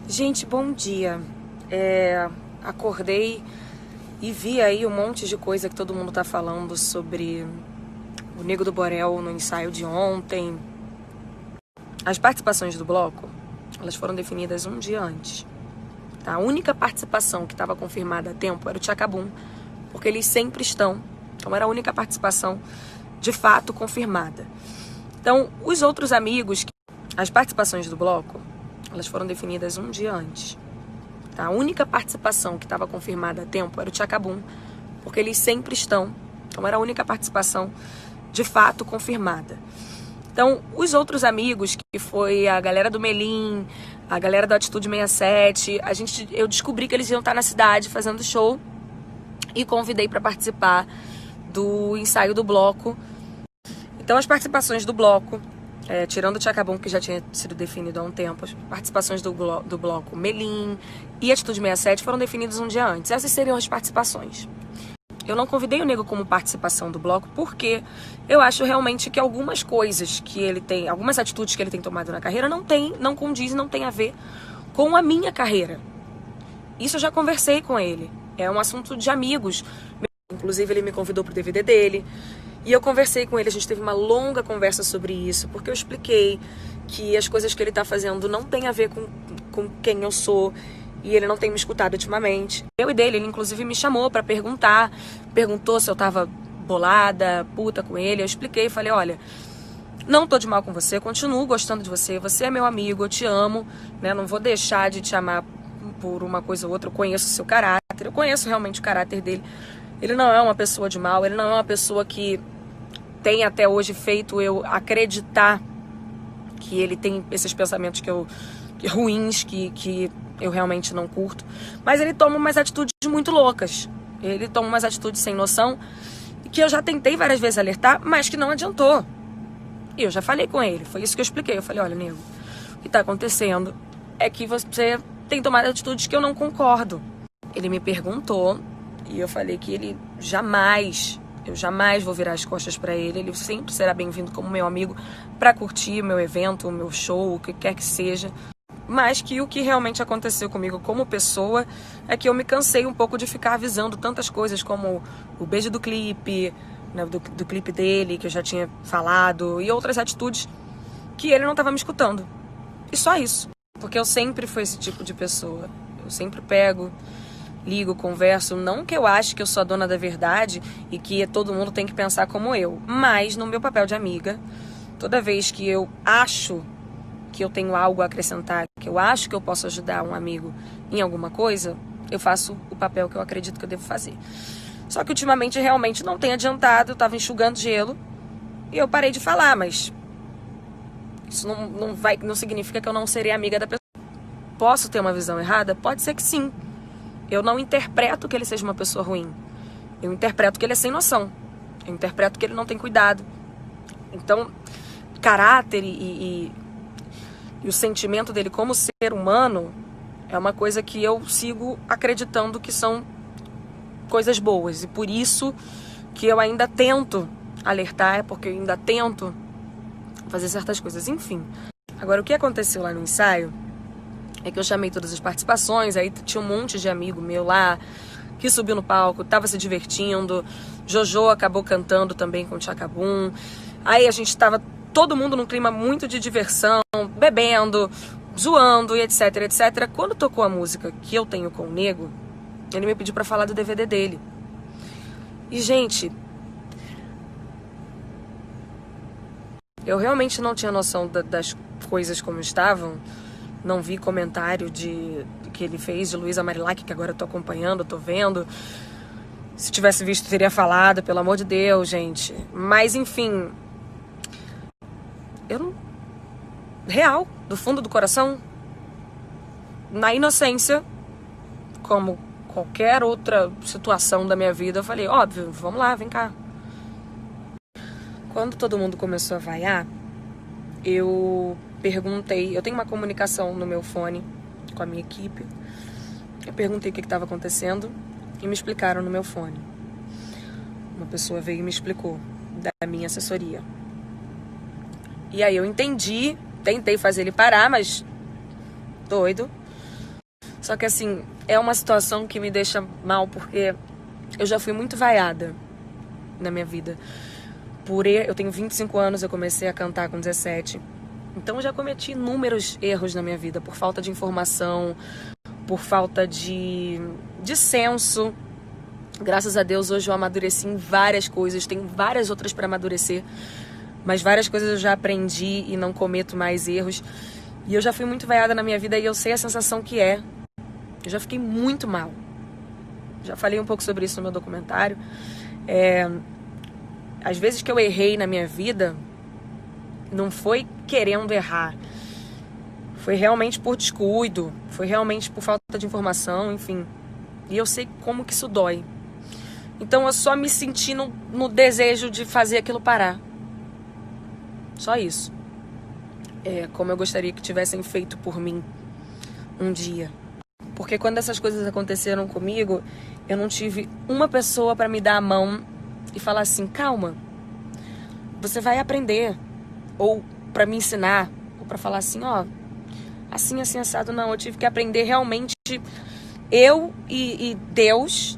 Gente, bom dia. Acordei e vi aí um monte de coisa que todo mundo tá falando sobre o Nego do Borel no ensaio de ontem. As participações do bloco, elas foram definidas um dia antes. Tá? A única participação que estava confirmada a tempo era o Tchacabum, porque eles sempre estão. Então era a única participação de fato confirmada. Então, os outros amigos, as participações do bloco, elas foram definidas um dia antes. Tá? A única participação que estava confirmada a tempo era o Tchacabum, porque eles sempre estão. Então era a única participação de fato confirmada. Então, os outros amigos, que foi a galera do Melim, a galera do Atitude 67, eu descobri que eles iam estar na cidade fazendo show e convidei para participar do ensaio do bloco. Então, as participações do bloco, tirando o Tchacabum, que já tinha sido definido há um tempo, as participações do bloco Melim e Atitude 67 foram definidas um dia antes. Essas seriam as participações. Eu não convidei o Nego como participação do bloco porque eu acho realmente que algumas coisas que ele tem, algumas atitudes que ele tem tomado na carreira não condiz, não tem a ver com a minha carreira. Isso eu já conversei com ele. É um assunto de amigos. Inclusive, ele me convidou pro DVD dele. E eu conversei com ele, a gente teve uma longa conversa sobre isso, porque eu expliquei que as coisas que ele tá fazendo não tem a ver com quem eu sou, e ele não tem me escutado ultimamente. Eu e dele, ele inclusive me chamou pra perguntou se eu tava bolada, puta com ele. Eu expliquei, falei, olha, não tô de mal com você, continuo gostando de você, você é meu amigo, eu te amo, né? Não vou deixar de te amar por uma coisa ou outra, eu conheço o seu caráter, eu conheço realmente o caráter dele. Ele não é uma pessoa de mal, ele não é uma pessoa que tem até hoje feito eu acreditar que ele tem esses pensamentos ruins que eu realmente não curto. Mas ele toma umas atitudes muito loucas. Ele toma umas atitudes sem noção que eu já tentei várias vezes alertar, mas que não adiantou. E eu já falei com ele, foi isso que eu expliquei. Eu falei, olha, Nego, o que tá acontecendo é que você tem tomado atitudes que eu não concordo. Ele me perguntou e eu falei que eu jamais vou virar as costas pra ele. Ele sempre será bem-vindo como meu amigo pra curtir meu evento, o meu show, o que quer que seja. Mas que o que realmente aconteceu comigo como pessoa é que eu me cansei um pouco de ficar avisando tantas coisas como o beijo do clipe, né, do clipe dele, que eu já tinha falado, e outras atitudes que ele não estava me escutando. E só isso. Porque eu sempre fui esse tipo de pessoa. Eu sempre pego, ligo, converso. Não que eu ache que eu sou a dona da verdade e que todo mundo tem que pensar como eu. Mas no meu papel de amiga, toda vez que eu acho que eu tenho algo a acrescentar, que eu acho que eu posso ajudar um amigo em alguma coisa, eu faço o papel que eu acredito que eu devo fazer. Só que ultimamente realmente não tem adiantado, eu tava enxugando gelo e eu parei de falar, mas isso não significa que eu não serei amiga da pessoa. Posso ter uma visão errada? Pode ser que sim. Eu não interpreto que ele seja uma pessoa ruim. Eu interpreto que ele é sem noção. Eu interpreto que ele não tem cuidado. Então, caráter e o sentimento dele como ser humano é uma coisa que eu sigo acreditando que são coisas boas. E por isso que eu ainda tento alertar, porque eu ainda tento fazer certas coisas. Enfim. Agora, o que aconteceu lá no ensaio é que eu chamei todas as participações, aí tinha um monte de amigo meu lá que subiu no palco, tava se divertindo. Jojo acabou cantando também com o Tchacabum. Aí a gente tava todo mundo num clima muito de diversão, bebendo, zoando e etc, etc. Quando tocou a música que eu tenho com o Nego, ele me pediu pra falar do DVD dele. E, gente, eu realmente não tinha noção das coisas como estavam. Não vi comentário que ele fez de Luísa Marilac, que agora eu tô acompanhando, tô vendo. Se tivesse visto, teria falado, pelo amor de Deus, gente. Mas, enfim, eu não... Real, do fundo do coração, na inocência, como qualquer outra situação da minha vida, eu falei, óbvio, vamos lá, vem cá. Quando todo mundo começou a vaiar, eu perguntei, eu tenho uma comunicação no meu fone com a minha equipe. Eu perguntei o que estava acontecendo e me explicaram no meu fone. Uma pessoa veio e me explicou, da minha assessoria. E aí eu entendi, tentei fazer ele parar, mas doido. Só que assim, é uma situação que me deixa mal, porque eu já fui muito vaiada na minha vida. Eu tenho 25 anos, eu comecei a cantar com 17. Então eu já cometi inúmeros erros na minha vida, por falta de informação, por falta de senso. Graças a Deus hoje eu amadureci em várias coisas, tenho várias outras para amadurecer, mas várias coisas eu já aprendi e não cometo mais erros. E eu já fui muito vaiada na minha vida e eu sei a sensação que é. Eu já fiquei muito mal. Já falei um pouco sobre isso no meu documentário. Às vezes que eu errei na minha vida, não foi querendo errar. Foi realmente por descuido, foi realmente por falta de informação, enfim. E eu sei como que isso dói. Então eu só me senti no desejo de fazer aquilo parar. Só isso. Como eu gostaria que tivessem feito por mim um dia. Porque quando essas coisas aconteceram comigo, eu não tive uma pessoa para me dar a mão e falar assim, calma, você vai aprender. Ou para me ensinar, ou para falar assim, ó, assim, assim, assado. Não, eu tive que aprender realmente, eu e Deus,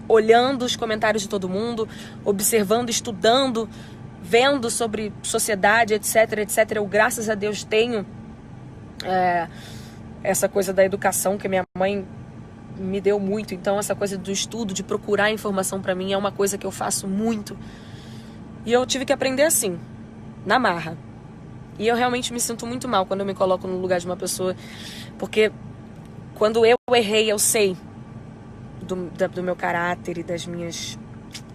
olhando os comentários de todo mundo, observando, estudando, vendo sobre sociedade, etc, etc. Eu, graças a Deus, tenho essa coisa da educação que minha mãe me deu muito. Então, essa coisa do estudo, de procurar informação para mim, é uma coisa que eu faço muito. E eu tive que aprender assim, na marra. E eu realmente me sinto muito mal quando eu me coloco no lugar de uma pessoa, porque quando eu errei, eu sei do meu caráter e das minhas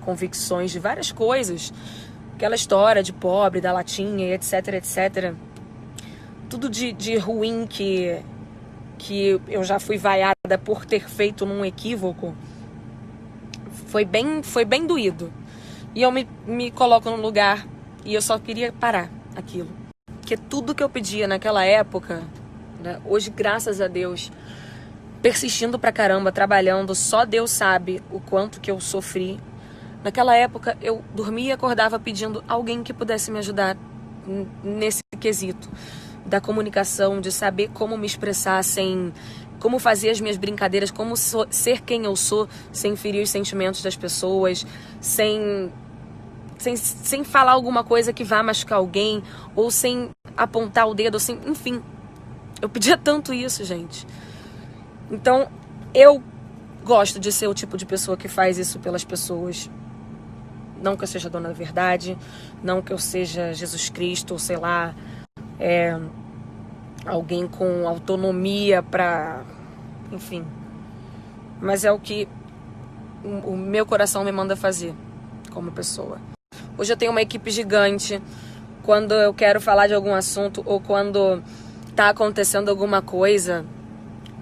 convicções de várias coisas, aquela história de pobre, da latinha, e etc, etc. Tudo de ruim que eu já fui vaiada por ter feito num equívoco, foi bem doído. E eu me coloco no lugar e eu só queria parar aquilo. Porque tudo que eu pedia naquela época, né, hoje, graças a Deus, persistindo pra caramba, trabalhando, só Deus sabe o quanto que eu sofri. Naquela época, eu dormia e acordava pedindo alguém que pudesse me ajudar nesse quesito da comunicação, de saber como me expressar como fazer as minhas brincadeiras, como ser quem eu sou, sem ferir os sentimentos das pessoas, sem falar alguma coisa que vá machucar alguém, ou sem apontar o dedo, enfim. Eu pedia tanto isso, gente. Então, eu gosto de ser o tipo de pessoa que faz isso pelas pessoas. Não que eu seja dona da verdade, não que eu seja Jesus Cristo, ou sei lá, alguém com autonomia pra... Enfim. Mas é o que o meu coração me manda fazer como pessoa. Hoje eu tenho uma equipe gigante. Quando eu quero falar de algum assunto ou quando tá acontecendo alguma coisa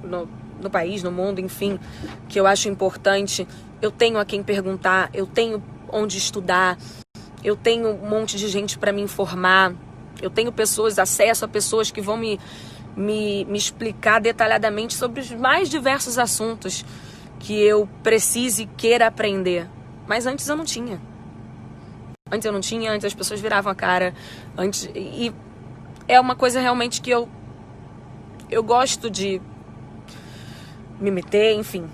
no país, no mundo, enfim, que eu acho importante, eu tenho a quem perguntar, eu tenho onde estudar, eu tenho um monte de gente para me informar, eu tenho acesso a pessoas que vão me explicar detalhadamente sobre os mais diversos assuntos que eu precise e queira aprender. Mas antes eu não tinha. Antes as pessoas viravam a cara. E é uma coisa realmente que eu gosto de me meter, enfim.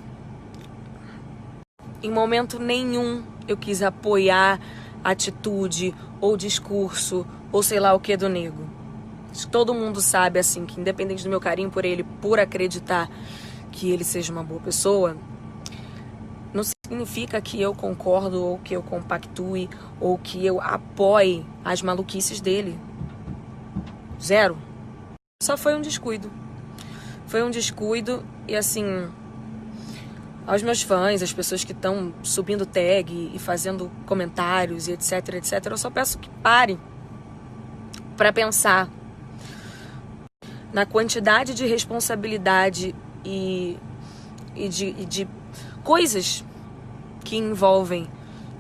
Em momento nenhum eu quis apoiar atitude ou discurso ou sei lá o que do nego. Todo mundo sabe, assim, que independente do meu carinho por ele, por acreditar que ele seja uma boa pessoa, não significa que eu concordo ou que eu compactue ou que eu apoie as maluquices dele. Zero. Só foi um descuido. Foi um descuido e, assim, aos meus fãs, as pessoas que estão subindo tag e fazendo comentários e etc, etc, eu só peço que parem para pensar na quantidade de responsabilidade e de coisas que envolvem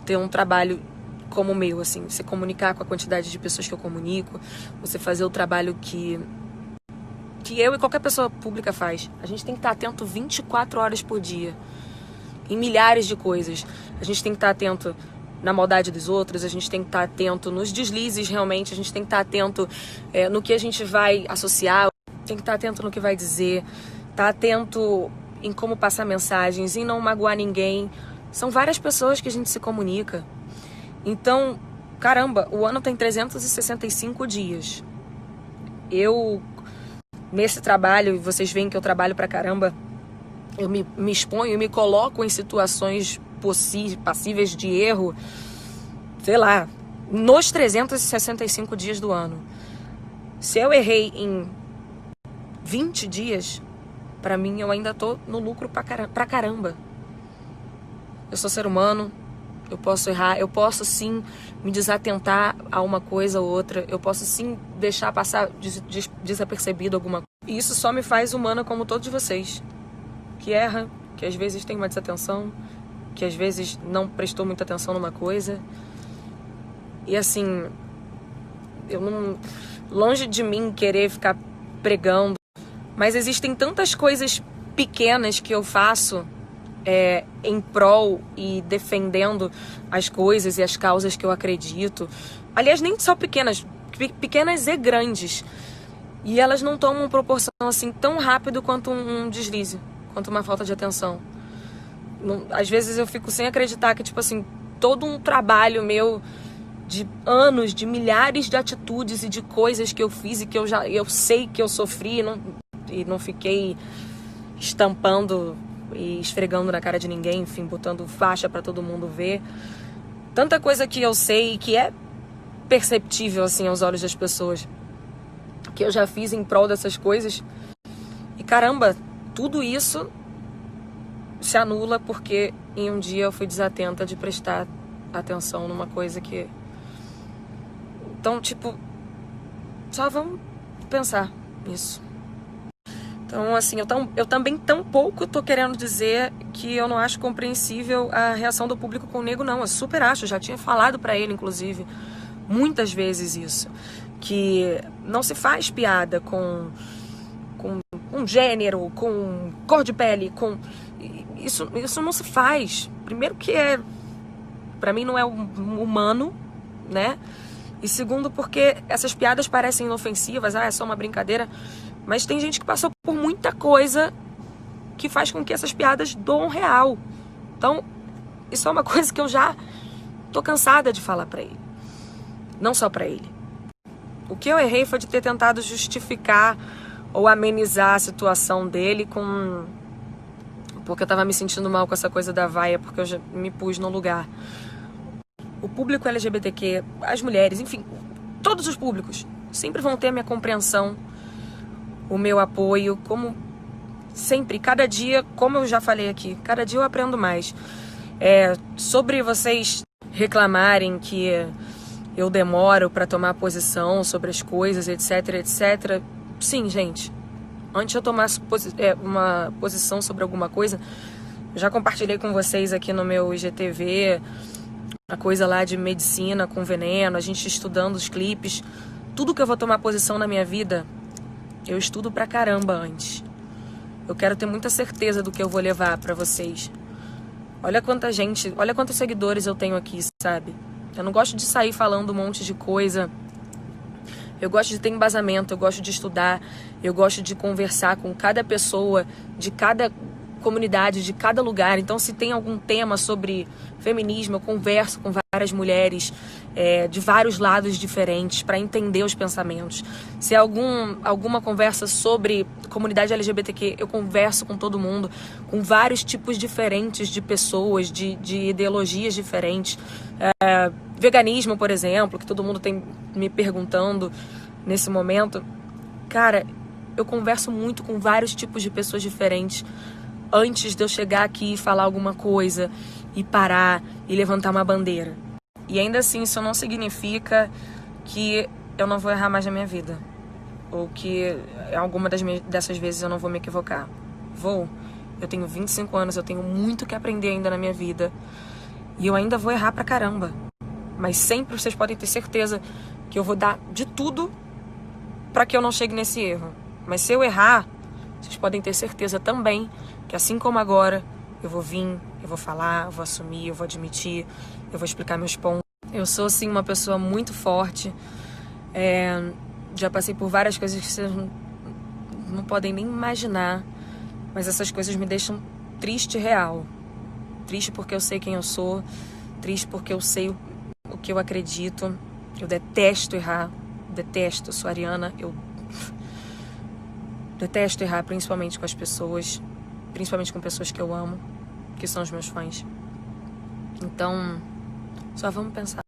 ter um trabalho como o meu, assim, você comunicar com a quantidade de pessoas que eu comunico, você fazer o trabalho que eu e qualquer pessoa pública faz. A gente tem que estar atento 24 horas por dia, em milhares de coisas. A gente tem que estar atento na maldade dos outros, a gente tem que estar atento nos deslizes realmente, a gente tem que estar atento no que a gente vai associar, tem que estar atento no que vai dizer, tá atento em como passar mensagens, em não magoar ninguém. São várias pessoas que a gente se comunica. Então, caramba, o ano tem 365 dias. Eu, nesse trabalho, vocês veem que eu trabalho pra caramba, eu me exponho, me coloco em situações passíveis de erro, sei lá, nos 365 dias do ano. Se eu errei em 20 dias, pra mim eu ainda tô no lucro pra caramba. Eu sou ser humano, eu posso errar, eu posso sim me desatentar a uma coisa ou outra, eu posso sim deixar passar desapercebido alguma coisa. E isso só me faz humana como todos vocês, que erra, que às vezes tem uma desatenção, que às vezes não prestou muita atenção numa coisa. E assim, eu não... longe de mim querer ficar pregando, mas existem tantas coisas pequenas que eu faço em prol e defendendo as coisas e as causas que eu acredito. Aliás, nem só pequenas, pequenas e grandes. E elas não tomam proporção assim tão rápido quanto um deslize, quanto uma falta de atenção. Às vezes eu fico sem acreditar que, tipo assim, todo um trabalho meu de anos, de milhares de atitudes e de coisas que eu fiz e que eu sei que eu sofri e não fiquei estampando e esfregando na cara de ninguém, enfim, botando faixa pra todo mundo ver. Tanta coisa que eu sei que é perceptível, assim, aos olhos das pessoas, que eu já fiz em prol dessas coisas. E caramba, tudo isso se anula porque em um dia eu fui desatenta de prestar atenção numa coisa que... Então, tipo, só vamos pensar nisso. Então, assim, eu também tampouco tô querendo dizer que eu não acho compreensível a reação do público com o nego, não. Eu super acho, já tinha falado pra ele, inclusive, muitas vezes isso. Que não se faz piada com gênero, com cor de pele, com... Isso não se faz. Primeiro que pra mim não é humano, né? E segundo porque essas piadas parecem inofensivas, é só uma brincadeira. Mas tem gente que passou por muita coisa que faz com que essas piadas doam real. Então, isso é uma coisa que eu já tô cansada de falar pra ele. Não só pra ele. O que eu errei foi de ter tentado justificar ou amenizar a situação dele porque eu tava me sentindo mal com essa coisa da vaia, porque eu já me pus no lugar. O público LGBTQ, as mulheres, enfim, todos os públicos sempre vão ter a minha compreensão, o meu apoio, como sempre, cada dia, como eu já falei aqui, cada dia eu aprendo mais. Sobre vocês reclamarem que eu demoro para tomar posição sobre as coisas, etc, etc. Sim, gente, antes de eu tomar uma posição sobre alguma coisa, eu já compartilhei com vocês aqui no meu IGTV, a coisa lá de medicina com veneno, a gente estudando os clipes. Tudo que eu vou tomar posição na minha vida, eu estudo pra caramba antes. Eu quero ter muita certeza do que eu vou levar pra vocês. Olha quanta gente, olha quantos seguidores eu tenho aqui, sabe? Eu não gosto de sair falando um monte de coisa. Eu gosto de ter embasamento, eu gosto de estudar, eu gosto de conversar com cada pessoa, de cada comunidade, de cada lugar. Então, se tem algum tema sobre feminismo, eu converso com várias mulheres de vários lados diferentes para entender os pensamentos. Se é alguma conversa sobre comunidade LGBTQ, eu converso com todo mundo, com vários tipos diferentes de pessoas, de ideologias diferentes. Veganismo, por exemplo, que todo mundo tem me perguntando nesse momento. Cara, eu converso muito com vários tipos de pessoas diferentes antes de eu chegar aqui e falar alguma coisa e parar e levantar uma bandeira. E ainda assim, isso não significa que eu não vou errar mais na minha vida. Ou que alguma dessas vezes eu não vou me equivocar. Vou. Eu tenho 25 anos, eu tenho muito que aprender ainda na minha vida. E eu ainda vou errar pra caramba. Mas sempre vocês podem ter certeza que eu vou dar de tudo pra que eu não chegue nesse erro. Mas se eu errar, vocês podem ter certeza também que assim como agora, eu vou vir, eu vou falar, eu vou assumir, eu vou admitir, eu vou explicar meus pontos. Eu sou, sim, uma pessoa muito forte. Já passei por várias coisas que vocês não podem nem imaginar. Mas essas coisas me deixam triste real. Triste porque eu sei quem eu sou. Triste porque eu sei o que eu acredito. Eu detesto errar. Detesto. Eu sou ariana. Eu detesto errar, principalmente com as pessoas. Principalmente com pessoas que eu amo. Que são os meus fãs. Então, só vamos pensar.